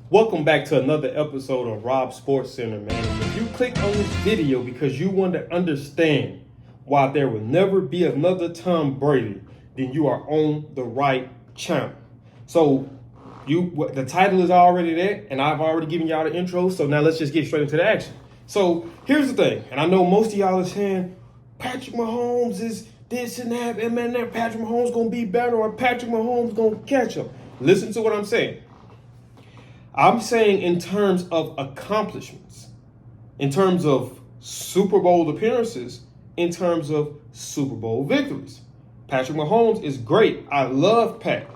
Welcome back to another episode of Rob Sports Center, man. And if you click on this video because you want to understand why there will never be another Tom Brady, then you are on the right channel. So the title is already there, and I've already given y'all the intro. So now let's just get straight into the action. So here's the thing, and I know most of y'all are saying Patrick Mahomes is this and that, and man, that Patrick Mahomes gonna be better, or Patrick Mahomes gonna catch him. Listen to what I'm saying. I'm saying in terms of accomplishments, in terms of Super Bowl appearances, in terms of Super Bowl victories. Patrick Mahomes is great. I love Pat.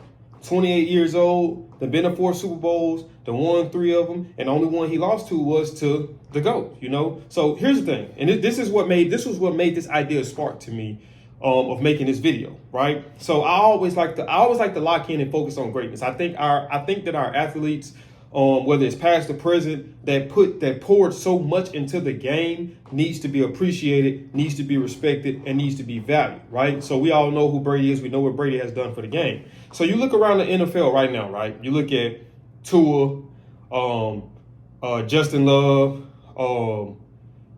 28 years old, they've been to 4 Super Bowls, they won 3 of them, and the only one he lost to was to the GOAT, you know? So here's the thing, and this was what made this idea spark to me of making this video, right? So I always like to lock in and focus on greatness. I think that our athletes, whether it's past or present, that poured so much into the game needs to be appreciated, needs to be respected, and needs to be valued, right? So we all know who Brady is. We know what Brady has done for the game. So you look around the NFL right now, right? You look at Tua, Justin Love,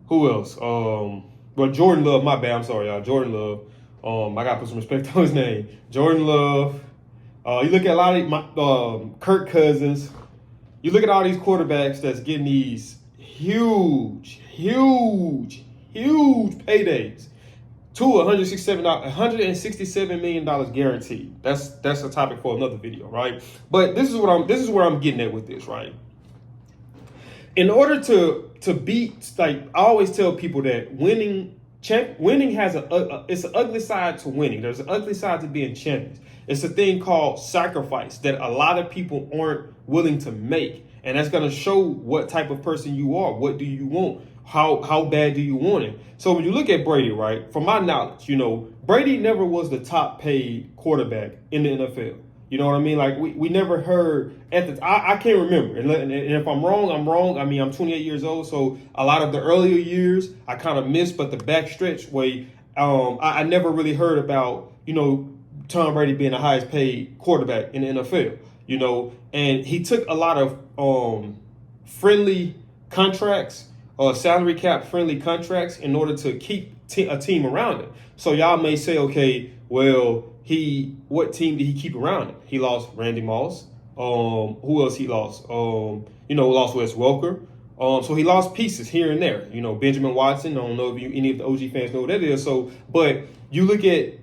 who else? Well, Jordan Love, my bad. I'm sorry, y'all. Jordan Love. I got to put some respect on his name. Jordan Love. You look at a lot of Kirk Cousins. You look at all these quarterbacks that's getting these huge paydays. $167 million guaranteed. That's a topic for another video, right? But this is where I'm getting at with this, right? In order to beat, like I always tell people that winning has it's an ugly side to winning. There's an ugly side to being champions. It's a thing called sacrifice that a lot of people aren't willing to make. And that's going to show what type of person you are. What do you want? How bad do you want it? So when you look at Brady, right, from my knowledge, Brady never was the top paid quarterback in the NFL. You know what I mean? Like we never heard I can't remember. And if I'm wrong, I'm wrong. I mean, I'm 28 years old. So a lot of the earlier years I kind of missed, but the backstretch way, I never really heard about, Tom Brady being the highest paid quarterback in the NFL, and he took a lot of friendly contracts, salary cap friendly contracts in order to keep a team around it. So y'all may say, okay, well, what team did he keep around him? He lost Randy Moss. Who else he lost? Lost Wes Welker. So he lost pieces here and there. Benjamin Watson. I don't know if any of the OG fans know what that is. So, but you look at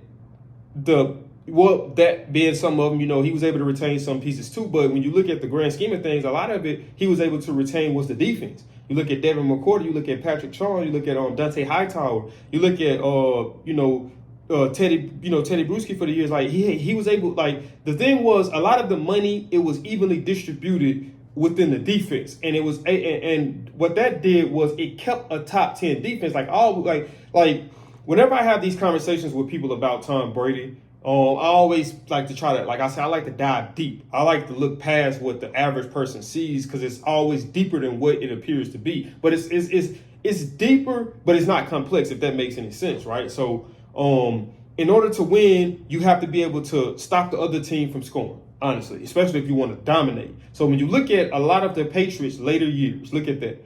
that being some of them, he was able to retain some pieces too. But when you look at the grand scheme of things, a lot of it he was able to retain was the defense. You look at Devin McCourty, you look at Patrick Chung, you look at Dante Hightower, you look at Teddy Bruschi for the years. Like he was able. Like the thing was, a lot of the money, it was evenly distributed within the defense, and it was and what that did was it kept a top 10 defense. Like whenever I have these conversations with people about Tom Brady, I always like to try to, like I said, I like to dive deep. I like to look past what the average person sees because it's always deeper than what it appears to be. But it's deeper, but it's not complex, if that makes any sense, right? So in order to win, you have to be able to stop the other team from scoring, honestly, especially if you want to dominate. So when you look at a lot of the Patriots later years, look at that.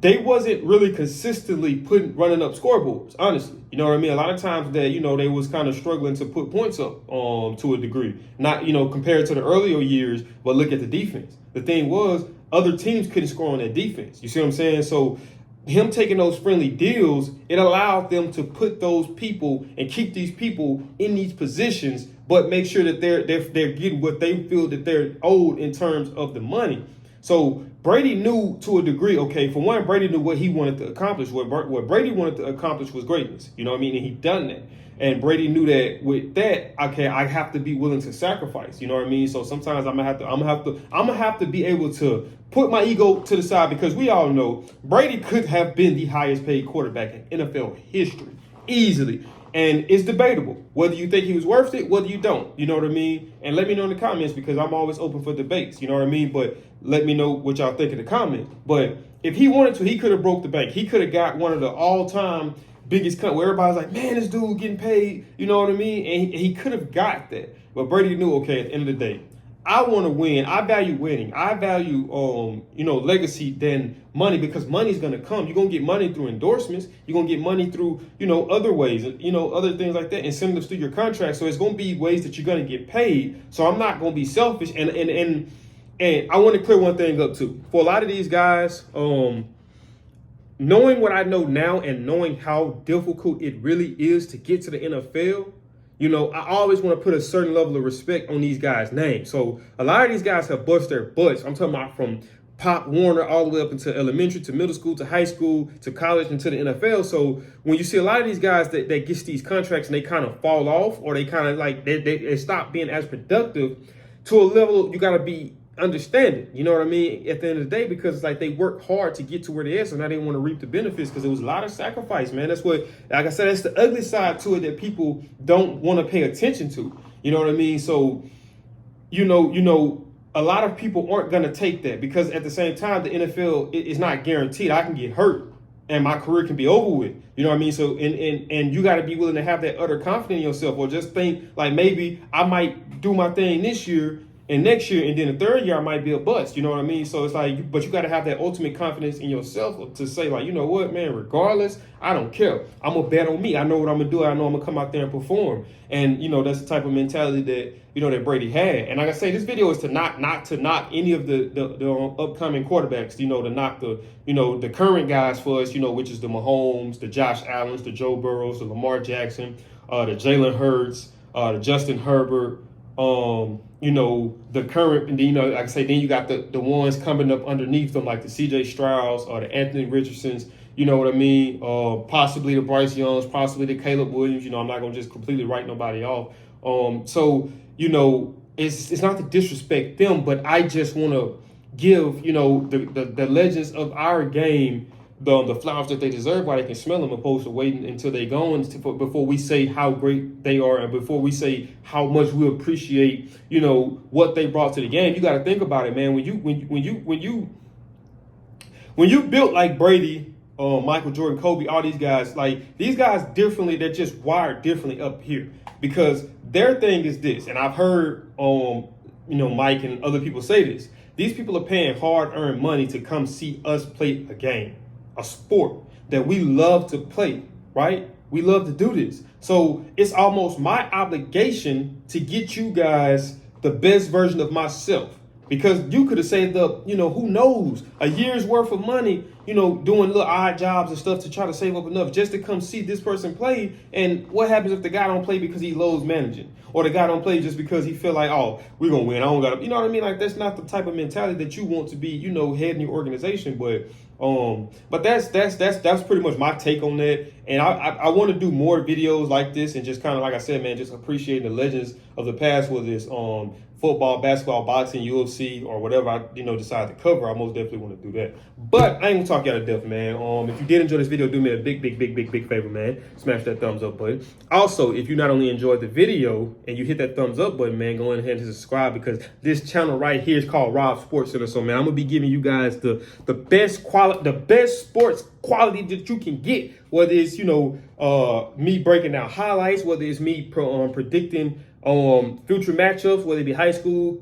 They wasn't really consistently running up scoreboards, honestly. You know what I mean? A lot of times that, they was kind of struggling to put points up to a degree. Not, compared to the earlier years, but look at the defense. The thing was, other teams couldn't score on that defense. You see what I'm saying? So him taking those friendly deals, it allowed them to put those people and keep these people in these positions, but make sure that they're getting what they feel that they're owed in terms of the money. So Brady knew to a degree, okay, for one, Brady knew what he wanted to accomplish. What Brady wanted to accomplish was greatness. You know what I mean? And he done that. And Brady knew that with that, okay, I have to be willing to sacrifice. You know what I mean? So sometimes I'm gonna have to be able to put my ego to the side, because we all know Brady could have been the highest paid quarterback in NFL history easily. And it's debatable whether you think he was worth it, whether you don't. You know what I mean? And let me know in the comments, because I'm always open for debates. You know what I mean? But let me know what y'all think in the comments. But if he wanted to, he could have broke the bank. He could have got one of the all-time biggest cut where everybody's like, man, this dude getting paid. You know what I mean? And he could have got that. But Brady knew, okay, at the end of the day, I want to win. I value winning. I value, legacy than money, because money's going to come. You're going to get money through endorsements. You're going to get money through, other ways, other things like that, incentives through your contract. So it's going to be ways that you're going to get paid. So I'm not going to be selfish. And I want to clear one thing up too. For a lot of these guys, knowing what I know now and knowing how difficult it really is to get to the NFL, I always want to put a certain level of respect on these guys' names. So a lot of these guys have bust their butts. I'm talking about from Pop Warner all the way up into elementary to middle school to high school to college and to the NFL. So when you see a lot of these guys that gets these contracts and they kind of fall off, or they kind of like they stop being as productive, to a level you got to be understanding, you know what I mean, at the end of the day, because it's like they work hard to get to where they are, so now they want to reap the benefits, because it was a lot of sacrifice, man. That's what, like I said, that's the ugly side to it that people don't want to pay attention to, you know what I mean? So, a lot of people aren't going to take that, because at the same time, the NFL is not guaranteed. I can get hurt and my career can be over with, you know what I mean? So, and you got to be willing to have that utter confidence in yourself, or just think like, maybe I might do my thing this year and next year, and then the third year I might be a bust, you know what I mean? So it's like, but you got to have that ultimate confidence in yourself to say, like, you know what, man, regardless, I don't care. I'm going to bet on me. I know what I'm going to do. I know I'm going to come out there and perform. And, that's the type of mentality that, that Brady had. And like I say, this video is to not any of the upcoming quarterbacks, to knock the current guys for us, which is the Mahomes, the Josh Allens, the Joe Burrows, the Lamar Jackson, the Jalen Hurts, the Justin Herbert, the current, and like I say, then you got the ones coming up underneath them, like the CJ Strouds or the Anthony Richardsons, you know what I mean? Possibly the Bryce Youngs, possibly the Caleb Williams. I'm not gonna just completely write nobody off. So it's not to disrespect them, but I just want to give the legends of our game the flowers that they deserve while they can smell them, opposed to waiting until they go before we say how great they are, and before we say how much we appreciate what they brought to the game. You got to think about it, man. When you built like Brady, Michael Jordan, Kobe, all these guys, like these guys differently, they're just wired differently up here, because their thing is this, and I've heard Mike and other people say this. These people are paying hard-earned money to come see us play a game, a sport that we love to play, right? We love to do this. So it's almost my obligation to get you guys the best version of myself, because you could have saved up, who knows, a year's worth of money, doing little odd jobs and stuff to try to save up enough just to come see this person play. And what happens if the guy don't play because he loves managing, or the guy don't play just because he feel like, oh, we're going to win, I don't got to, you know what I mean? Like, that's not the type of mentality that you want to be, head in your organization. But that's pretty much my take on that. And I want to do more videos like this, and just kind of, like I said, man, just appreciating the legends of the past, whether it's football, basketball, boxing, UFC, or whatever I decide to cover. I most definitely want to do that. But I ain't gonna talk you out of death, man. If you did enjoy this video, do me a big favor, man. Smash that thumbs up button. Also, if you not only enjoyed the video and you hit that thumbs up button, man, go ahead and subscribe, because this channel right here is called Rob Sports Center. So, man, I'm gonna be giving you guys the best quality, the best sports quality that you can get. Whether it's me breaking down highlights, whether it's me predicting future matchups, whether it be high school,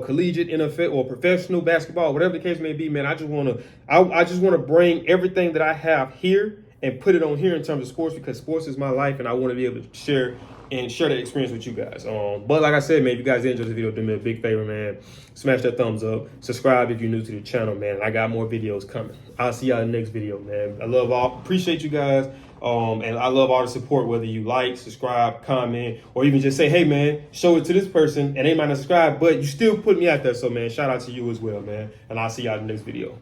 collegiate, NFL, or professional basketball, whatever the case may be, man. I just want to bring everything that I have here and put it on here in terms of sports, because sports is my life, and I want to be able to share that experience with you guys. But like I said, man, if you guys enjoyed this video, do me a big favor, man. Smash that thumbs up. Subscribe if you're new to the channel, man. I got more videos coming. I'll see y'all in the next video, man. Appreciate you guys. And I love all the support, whether you like, subscribe, comment, or even just say, hey, man, show it to this person, and they might not subscribe, but you still put me out there. So, man, shout out to you as well, man. And I'll see y'all in the next video.